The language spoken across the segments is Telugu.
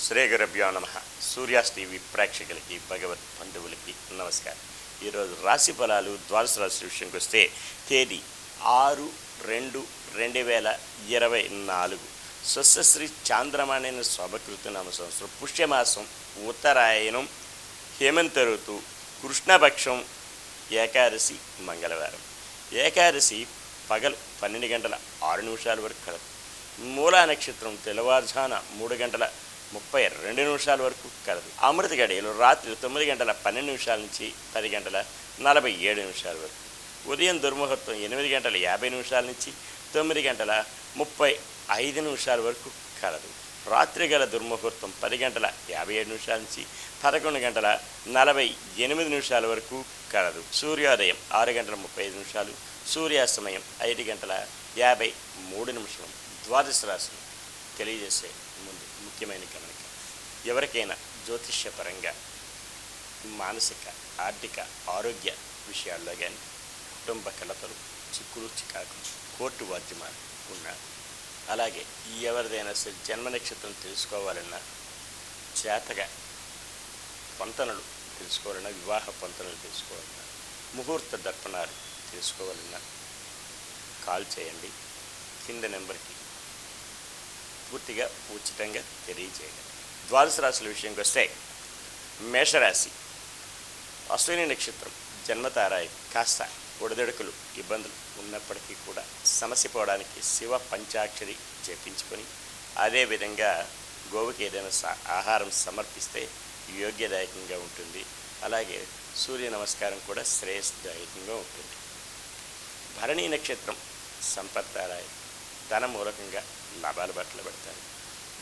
శ్రీ గురుభ్యో నమ. సూర్యాస్ టీవీ ప్రేక్షకులకి భగవత్ బంధువులకి నమస్కారం. ఈరోజు రాశి ఫలాలు ద్వాదశ రాశి విషయంకి వస్తే తేదీ 6/2/2024 స్వస్యశ్రీ చాంద్రమాణైన శోభకృత నామ సంవత్సరం, పుష్యమాసం, ఉత్తరాయణం, హేమంత ఋతువు, కృష్ణపక్షం, ఏకాదశి, మంగళవారం. ఏకాదశి పగలు 12 గంటల 6 నిమిషాల వరకు కలదు. మూలా నక్షత్రం తెల్లవారుజాన 3 గంటల 32 నిమిషాల వరకు కలదు. అమృత గడియలు రాత్రి 9 గంటల 12 నిమిషాల నుంచి 10 గంటల 47 నిమిషాల వరకు. ఉదయం దుర్ముహూర్తం 8 గంటల 50 నిమిషాల నుంచి 9 గంటల 35 నిమిషాల వరకు కలదు. రాత్రి గల దుర్ముహూర్తం 10 గంటల 57 నిమిషాల నుంచి 11 గంటల 48 నిమిషాల వరకు కలదు. సూర్యోదయం 6 గంటల 35 నిమిషాలు, సూర్యాస్తమయం 5 గంటల 53 నిమిషాలు. ద్వాదశ రాశులు తెలియజేసే ముందు ముఖ్యమైన గమనిక: ఎవరికైనా జ్యోతిష్యపరంగా మానసిక, ఆర్థిక, ఆరోగ్య విషయాల్లో కానీ, కుటుంబ కలతలు, చిక్కులు, చికాకులు, కోర్టు వాద్యమాలు ఉన్నా, అలాగే ఎవరిదైనా సరే జన్మ నక్షత్రం తెలుసుకోవాలన్నా, జాతక పంతనలు తెలుసుకోవాలన్నా, వివాహ పంతనలు తెలుసుకోవాలన్నా, ముహూర్త దర్పణాలు తెలుసుకోవాలన్నా కాల్ చేయండి. కింద నెంబర్కి పూర్తిగా ఉచితంగా తెలియజేయండి. ద్వాదశ రాశుల విషయంకి వస్తే మేషరాశి, అశ్విని నక్షత్రం, జన్మతారాయి కాస్త ఒడిదొడుకులు, ఇబ్బందులు ఉన్నప్పటికీ కూడా సమస్య పోవడానికి శివ పంచాక్షరి జపించుకొని, అదేవిధంగా గోవుకి ఏదైనా ఆహారం సమర్పిస్తే యోగ్యదాయకంగా ఉంటుంది. అలాగే సూర్య నమస్కారం కూడా శ్రేయస్దాయకంగా ఉంటుంది. భరణీ నక్షత్రం, సంపత్తారాయి, ధన మూలకంగా లాభాలు బట్టలు పెడతారు.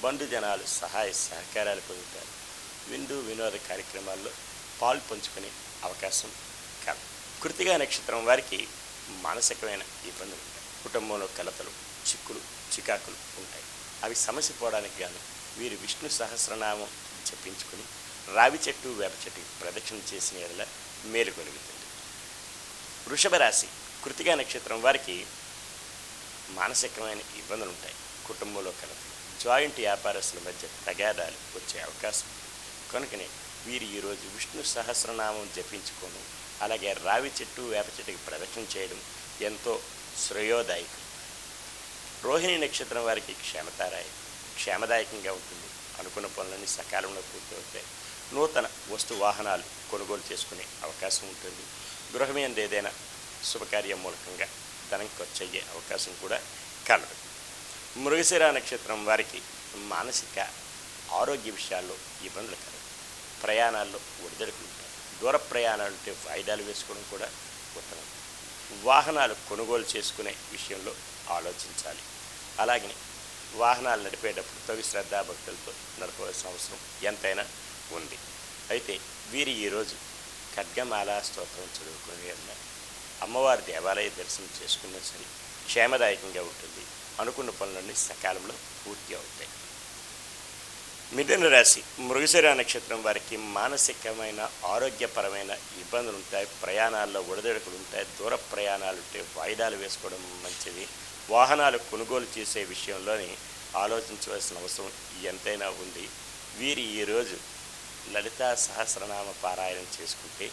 బంధుజనాలు సహాయ సహకారాలు పొందుతారు. విందు వినోద కార్యక్రమాల్లో పాలు పంచుకునే అవకాశం కలదు. కృతికా నక్షత్రం వారికి మానసికమైన ఇబ్బందులు ఉంటాయి. కుటుంబంలో కలతలు, చిక్కులు, చికాకులు ఉంటాయి. అవి సమస్య పోవడానికి గాను వీరు విష్ణు సహస్రనామం జపించుకుని రావి చెట్టు, వేప చెట్టుకి ప్రదక్షిణ చేసిన ఎడల మేలు కలుగుతుంది. వృషభ రాశి, కృతికా నక్షత్రం వారికి మానసికమైన ఇబ్బందులు ఉంటాయి. కుటుంబంలో కలతలు, జాయింట్ వ్యాపారస్తుల మధ్య తగాదాలు వచ్చే అవకాశం. కనుకనే వీరు ఈరోజు విష్ణు సహస్రనామం జపించుకోవడం, అలాగే రావి చెట్టు, వేప చెట్టుకి ప్రదక్షిణ చేయడం ఎంతో శ్రేయోదాయకం. రోహిణి నక్షత్రం వారికి క్షేమదాయకంగా ఉంటుంది. అనుకున్న పనులన్నీ సకాలంలో పూర్తవుతాయి. నూతన వస్తు వాహనాలు కొనుగోలు చేసుకునే అవకాశం ఉంటుంది. గృహమేందు ఏదైనా శుభకార్యం మూలకంగా ధనం ఖర్చు అయ్యే అవకాశం కూడా కలదు. మృగశిర నక్షత్రం వారికి మానసిక ఆరోగ్య విషయాల్లో ఇబ్బందులు కలదు. ప్రయాణాల్లో ఒడిదొడుకులు ఉంటాయి. దూర ప్రయాణాలు ఉంటే వాయిదాలు వేసుకోవడం కూడా ఉత్తమం. వాహనాలు కొనుగోలు చేసుకునే విషయంలో ఆలోచించాలి. అలాగే వాహనాలు నడిపేటప్పుడు తగు శ్రద్ధాభక్తులతో నడపవలసిన అవసరం ఎంతైనా ఉంది. అయితే వీరి ఈరోజు ఖడ్గమాలా స్తోత్రం చదువుకునే అమ్మవారి దేవాలయ దర్శనం చేసుకున్నా సరే క్షేమదాయకంగా ఉంటుంది. అనుకున్న పనులన్నీ సకాలంలో పూర్తి అవుతాయి. మిథున రాశి, మృగశిర నక్షత్రం వారికి మానసికమైన, ఆరోగ్యపరమైన ఇబ్బందులు ఉంటాయి. ప్రయాణాల్లో ఒడిదొడుకులు ఉంటాయి. దూర ప్రయాణాలు ఉంటే వాయిదాలు వేసుకోవడం మంచిది. వాహనాలు కొనుగోలు చేసే విషయంలోని ఆలోచించవలసిన అవసరం ఎంతైనా ఉంది. వీరి ఈరోజు లలితా సహస్రనామ పారాయణం చేసుకుంటే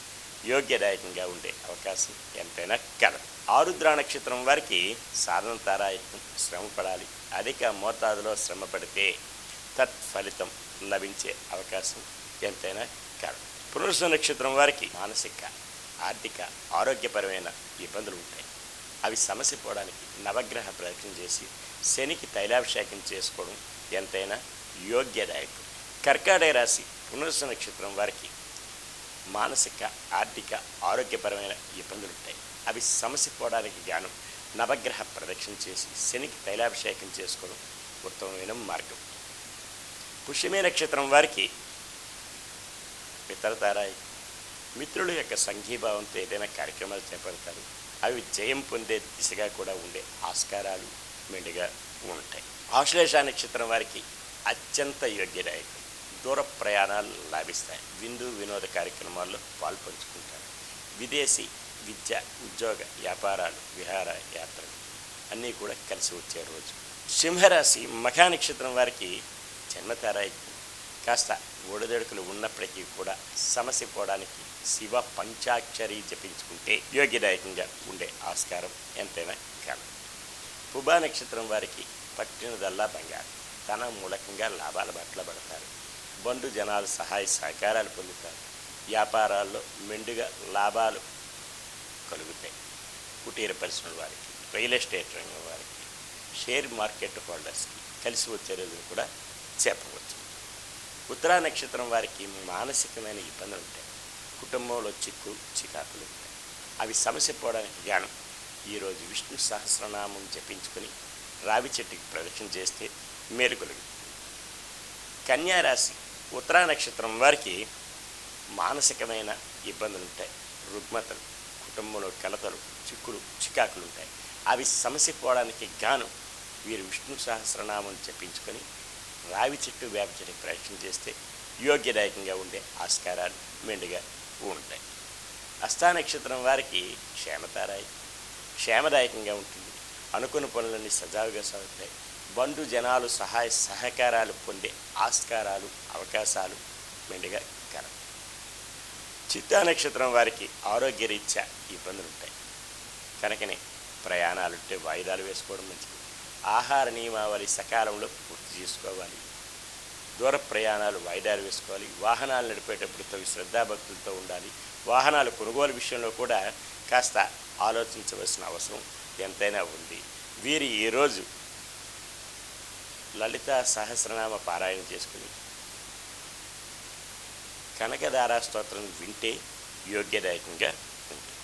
యోగ్యదాయకంగా ఉండే అవకాశం ఎంతైనా కలదు. ఆరుద్ర నక్షత్రం వారికి సాధన తారాయకం, శ్రమ పడాలి. అధిక మోతాదులో శ్రమ పడితే తత్ఫలితం లభించే అవకాశం ఎంతైనా కలదు. పునర్వసు నక్షత్రం వారికి మానసిక, ఆర్థిక, ఆరోగ్యపరమైన ఇబ్బందులు ఉంటాయి. అవి సమస్య పోవడానికి నవగ్రహ ప్రదక్షిణ చేసి శనికి తైలాభిషేకం చేసుకోవడం ఎంతైనా యోగ్యదాయకం. కర్కాటక రాశి, పునర్వసు నక్షత్రం వారికి మానసిక, ఆర్థిక, ఆరోగ్యపరమైన ఇబ్బందులు ఉంటాయి. అవి సమస్య పోవడానికి గాను నవగ్రహ ప్రదక్షిణ చేసి శనికి తైలాభిషేకం చేసుకోవడం ఉత్తమమైన మార్గం. పుష్యమే నక్షత్రం వారికి పితరతారాయి, మిత్రుల యొక్క సంఘీభావంతో ఏదైనా కార్యక్రమాలు చేపడతారు. అవి జయం పొందే దిశగా కూడా ఉండే ఆస్కారాలు మెండుగా ఉంటాయి. ఆశ్లేష నక్షత్రం వారికి అత్యంత యోగ్యదాయకం. దూర ప్రయాణాలు లాభిస్తాయి. విందు వినోద కార్యక్రమాల్లో పాల్పంచుకుంటారు. విదేశీ విద్య, ఉద్యోగ, వ్యాపారాలు, విహార యాత్రలు అన్నీ కూడా కలిసి వచ్చే రోజు. సింహరాశి, మఖా నక్షత్రం వారికి జన్మతారాయి కాస్త ఒడిదొడుకులు ఉన్నప్పటికీ కూడా సమస్య పోవడానికి శివ పంచాక్షరి జపించుకుంటే యోగ్యదాయకంగా ఉండే ఆస్కారం ఎంతైనా కలదు. పుబా నక్షత్రం వారికి పట్టినదల్లా బంగారు. తన మూలకంగా లాభాల బట్ల పడతారు. బంధు జనాలు సహాయ సహకారాలు పొందుతారు. వ్యాపారాల్లో మెండుగా లాభాలు కలుగుతాయి. కుటీర పరిశ్రమల వారికి, రియల్ ఎస్టేట్ రంగం వారికి, షేర్ మార్కెట్ హోల్డర్స్కి కలిసి వచ్చే రోజులు కూడా చెప్పవచ్చు. ఉత్తరా నక్షత్రం వారికి మానసికమైన ఇబ్బందులు ఉంటాయి. కుటుంబంలో చికాకులు ఉంటాయి. అవి సమస్య పోవడానికి గాను ఈరోజు విష్ణు సహస్రనామం జపించుకొని రావి చెట్టుకి ప్రదక్షిణ చేస్తే మేలు కలుగుతుంది. కన్యారాశి ఉత్తరా నక్షత్రం వారికి మానసికమైన ఇబ్బందులు ఉంటాయి. రుగ్మతలు, కుటుంబంలో కలతలు, చికాకులు ఉంటాయి. అవి సమస్య పోవడానికి గాను వీరు విష్ణు సహస్రనామం జపించుకొని రావి చెట్టు వేప చెట్టుకి ప్రదక్షిణ చేస్తే యోగ్యదాయకంగా ఉండే ఆస్కారాలు మెండుగా ఉంటాయి. హస్తా నక్షత్రం వారికి క్షేమదాయకంగా ఉంటుంది. అనుకున్న పనులన్నీ సజావుగా సాగుతాయి. బంధు జనాలు సహాయ సహకారాలు పొందే ఆస్కారాలు, అవకాశాలు మెండుగా కలవు. చిత్తా నక్షత్రం వారికి ఆరోగ్యరీత్యా ఇబ్బందులు ఉంటాయి. కనుకనే ప్రయాణాలుంటే వాయిదాలు వేసుకోవడం మంచిది. ఆహార నియమావళి సకాలంలో పూర్తి చేసుకోవాలి. దూర ప్రయాణాలు వాయిదాలు వేసుకోవాలి. వాహనాలు నడిపేటప్పుడు తగు శ్రద్ధాభక్తులతో ఉండాలి. వాహనాలు కొనుగోలు విషయంలో కూడా కాస్త ఆలోచించవలసిన అవసరం ఎంతైనా ఉంది. వీరు ఈరోజు లలిత సహస్రనామ పారాయణ చేసుకుని కనకదారా స్తోత్రం వింటే యోగ్యదాయకంగా ఉంటుంది.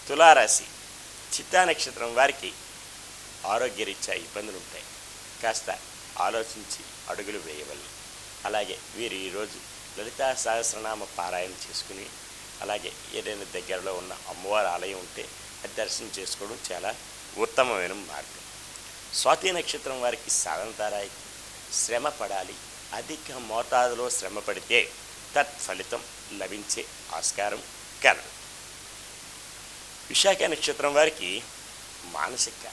తులారాశి చిత్తా నక్షత్రం వారికి ఆరోగ్యరీత్యా ఇబ్బందులు ఉంటాయి. కాస్త ఆలోచించి అడుగులు వేయవలను. అలాగే వీరు ఈరోజు లలితా సహస్రనామ పారాయణ చేసుకుని అలాగే ఏదైనా దగ్గరలో ఉన్న అమ్మవారి ఆలయం ఉంటే అది దర్శనం చేసుకోవడం చాలా ఉత్తమమైన మార్గం. స్వాతి నక్షత్రం వారికి సాధనతారాయి శ్రమ పడాలి. అధిక మోతాదులో శ్రమ పడితే తత్ఫలితం లభించే ఆస్కారం కలదు. విశాఖ నక్షత్రం వారికి మానసిక,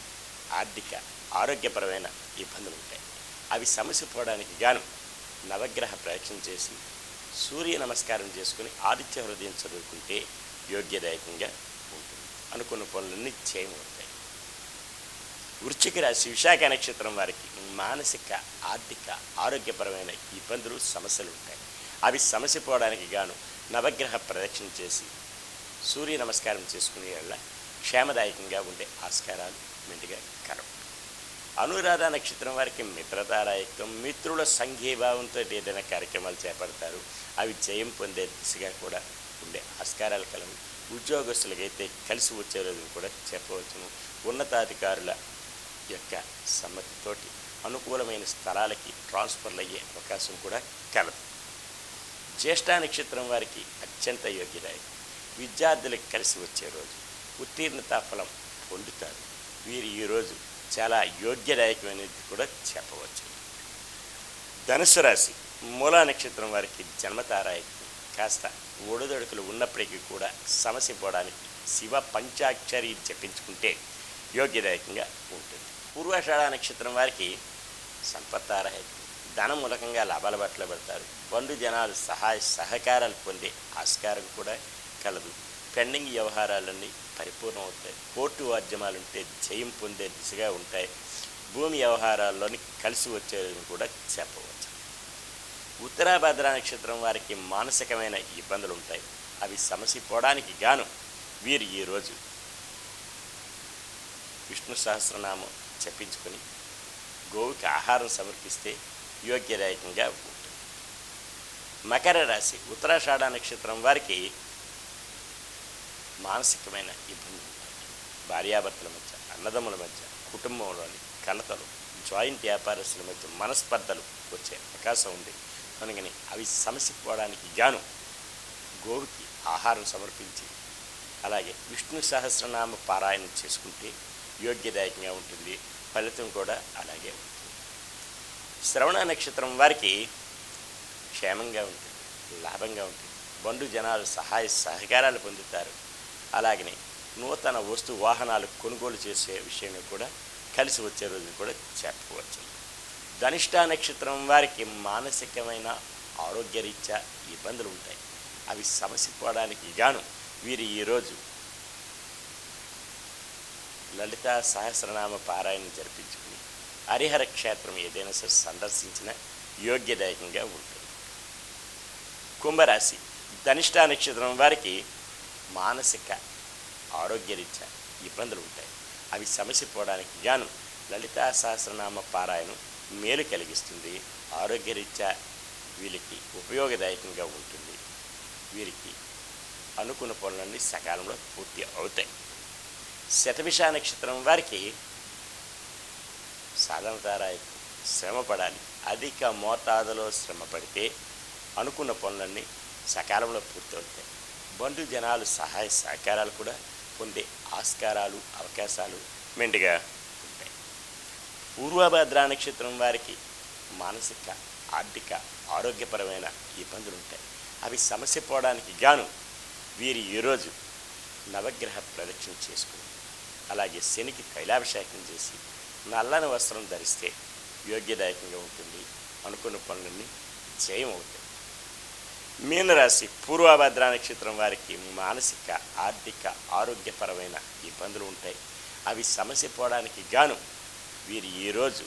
ఆర్థిక, ఆరోగ్యపరమైన ఇబ్బందులు ఉంటాయి. అవి సమస్య పోవడానికి గాను నవగ్రహ ప్రదక్షిణ చేసి సూర్య నమస్కారం చేసుకుని ఆదిత్య హృదయం చదువుకుంటే యోగ్యదాయకంగా ఉంటుంది. అనుకున్న పనులన్నీ చేయమవుతాయి. వృశ్చిక రాశి విశాఖ నక్షత్రం వారికి మానసిక, ఆర్థిక, ఆరోగ్యపరమైన ఇబ్బందులు, సమస్యలు ఉంటాయి. అవి సమస్య పోవడానికి గాను నవగ్రహ ప్రదక్షిణ చేసి సూర్య నమస్కారం చేసుకునే వల్ల క్షేమదాయకంగా ఉండే ఆస్కారాలు మెండుగా కలవు. అనురాధ నక్షత్రం వారికి మిత్రతారాయకం. మిత్రుల సంఘీభావంతో ఏదైనా కార్యక్రమాలు చేపడతారు. అవి జయం పొందే దిశగా కూడా ఉండే ఆస్కారాలు కలవు. ఉద్యోగస్తులకైతే కలిసి వచ్చే రోజును కూడా చెప్పవచ్చును. ఉన్నతాధికారుల యొక్క సమ్మతితోటి అనుకూలమైన స్థలాలకి ట్రాన్స్ఫర్లు అయ్యే అవకాశం కూడా కలదు. జ్యేష్ఠ నక్షత్రం వారికి అత్యంత యోగ్యదాయకం. విద్యార్థులకు కలిసి వచ్చే రోజు. ఉత్తీర్ణతా ఫలం పొందుతారు. వీరు ఈరోజు చాలా యోగ్యదాయకమైనది కూడా చెప్పవచ్చు. ధనుసు రాశి మూలా నక్షత్రం వారికి జన్మతారాయకం. కాస్త ఒడిదొడుకులు ఉన్నప్పటికీ కూడా సమస్య పోవడానికి శివ పంచాక్షరి జపించుకుంటే యోగ్యదాయకంగా ఉంటుంది. పూర్వాషాఢ నక్షత్రం వారికి సంపత్తారాయకం. ధనం మూలకంగా లాభాల బట్టలు పెడతారు. బంధు జనాలు సహాయ సహకారాలు పొందే ఆస్కారం కూడా కలదు. పెండింగ్ వ్యవహారాలన్నీ పరిపూర్ణం అవుతాయి. కోర్టు వాద్యమాలుంటే జయం పొందే దిశగా ఉంటాయి. భూమి వ్యవహారాల్లోని కలిసి వచ్చేదని కూడా చెప్పవచ్చు. ఉత్తరాభద్ర నక్షత్రం వారికి మానసికమైన ఇబ్బందులు ఉంటాయి. అవి సమస్య పోవడానికి గాను వీరు ఈరోజు విష్ణు సహస్రనామం చెప్పించుకొని గోవుకి ఆహారం సమర్పిస్తే యోగ్యదాయకంగా ఉంటుంది. మకర రాశి ఉత్తరాషాఢ నక్షత్రం వారికి మానసికమైన ఇబ్బందులు ఉంటాయి. భార్యాభర్తల మధ్య, అన్నదమ్ముల మధ్య, కుటుంబంలోని కలతలు, జాయింట్ వ్యాపారస్తుల మధ్య మనస్పర్ధలు వచ్చే అవకాశం ఉంది. అందుకని అవి సమస్య పోవడానికి గాను గోవుకి ఆహారం సమర్పించి అలాగే విష్ణు సహస్రనామ పారాయణం చేసుకుంటే యోగ్యదాయకంగా ఉంటుంది. ఫలితం కూడా అలాగే ఉంటుంది. శ్రవణ నక్షత్రం వారికి క్షేమంగా ఉంటుంది, లాభంగా ఉంటుంది. బంధు జనాలు సహాయ సహకారాలు పొందుతారు. అలాగనే నూతన వస్తు వాహనాలు కొనుగోలు చేసే విషయంలో కూడా కలిసి వచ్చే రోజు కూడా చెప్పవచ్చు. ధనిష్టా నక్షత్రం వారికి మానసికమైన ఆరోగ్యరీత్యా ఇబ్బందులు ఉంటాయి. అవి సమసిపోవడానికి గాను వీరు ఈరోజు లలితా సహస్రనామ పారాయణం జరిపించుకుని హరిహర క్షేత్రం ఏదైనా సరే సందర్శించిన యోగ్యదాయకంగా ఉంటుంది. కుంభరాశి ధనిష్టా నక్షత్రం వారికి మానసిక ఆరోగ్యరీత్యా ఇబ్బందులు ఉంటాయి. అవి సమసిపోవడానికి గాను లలితా సహస్రనామ పారాయణం మేలు కలిగిస్తుంది. ఆరోగ్యరీత్యా వీరికి ఉపయోగదాయకంగా ఉంటుంది. వీరికి అనుకున్న పనులన్నీ సకాలంలో పూర్తి అవుతాయి. శతభిష నక్షత్రం వారికి సాధనతారాయకు శ్రమ పడాలి. అధిక మోతాదులో శ్రమ పడితే అనుకున్న పనులన్నీ సకాలంలో పూర్తి అవుతాయి. బంధు జనాలు సహాయ సహకారాలు కూడా పొందే ఆస్కారాలు అవకాశాలు మెండుగా ఉంటాయి. పూర్వభద్ర నక్షత్రం వారికి మానసిక ఆర్థిక ఆరోగ్యపరమైన ఇబ్బందులు ఉంటాయి. అవి సమస్య పోవడానికి గాను వీరు ఈరోజు నవగ్రహ ప్రదక్షిణ చేసుకుని అలాగే శనికి తైలాభిషేకం చేసి నల్లని వస్త్రం ధరిస్తే యోగ్యదాయకంగా ఉంటుంది. అనుకున్న పనులన్నీ జయమవుతాయి. మీనరాశి పూర్వభద్ర నక్షత్రం వారికి మానసిక ఆర్థిక ఆరోగ్యపరమైన ఇబ్బందులు ఉంటాయి. అవి సమస్య పోవడానికి గాను వీరు ఈరోజు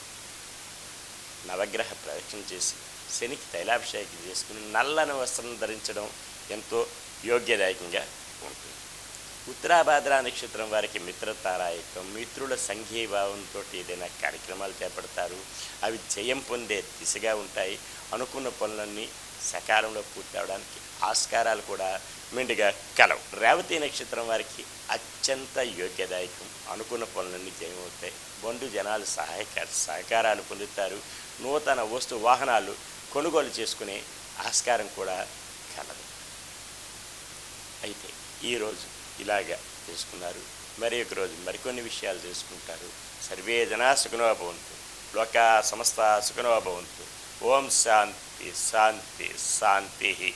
నవగ్రహ ప్రదక్షిణ చేసి శనికి తైలాభిషేకం చేసుకుని నల్లని వస్త్రం ధరించడం ఎంతో యోగ్యదాయకంగా ఉంటుంది. ఉత్తరాభాద్ర నక్షత్రం వారికి మిత్రతారాయకం, మిత్రుల సంఘీభావంతో ఏదైనా కార్యక్రమాలు చేపడతారు. అవి జయం పొందే దిశగా ఉంటాయి. అనుకున్న పనులన్నీ సకాలంలో పూర్తి అవడానికి ఆస్కారాలు కూడా మెండుగా కలవు. రేవతి నక్షత్రం వారికి అత్యంత యోగ్యదాయకం. అనుకున్న పనులన్నీ జయమవుతాయి. బంధు జనాలు సహకారాలు పొందుతారు. నూతన వస్తు వాహనాలు కొనుగోలు చేసుకునే ఆస్కారం కూడా కలదు. అయితే ఈరోజు ఇలాగా చేసుకున్నారు. మరి ఒక రోజు మరికొన్ని విషయాలు చేసుకుంటారు. సర్వే జనా సుఖినో భవంతు, లోకా సమస్త సుఖినో భవంతు. ఓం శాంతి శాంతి శాంతి.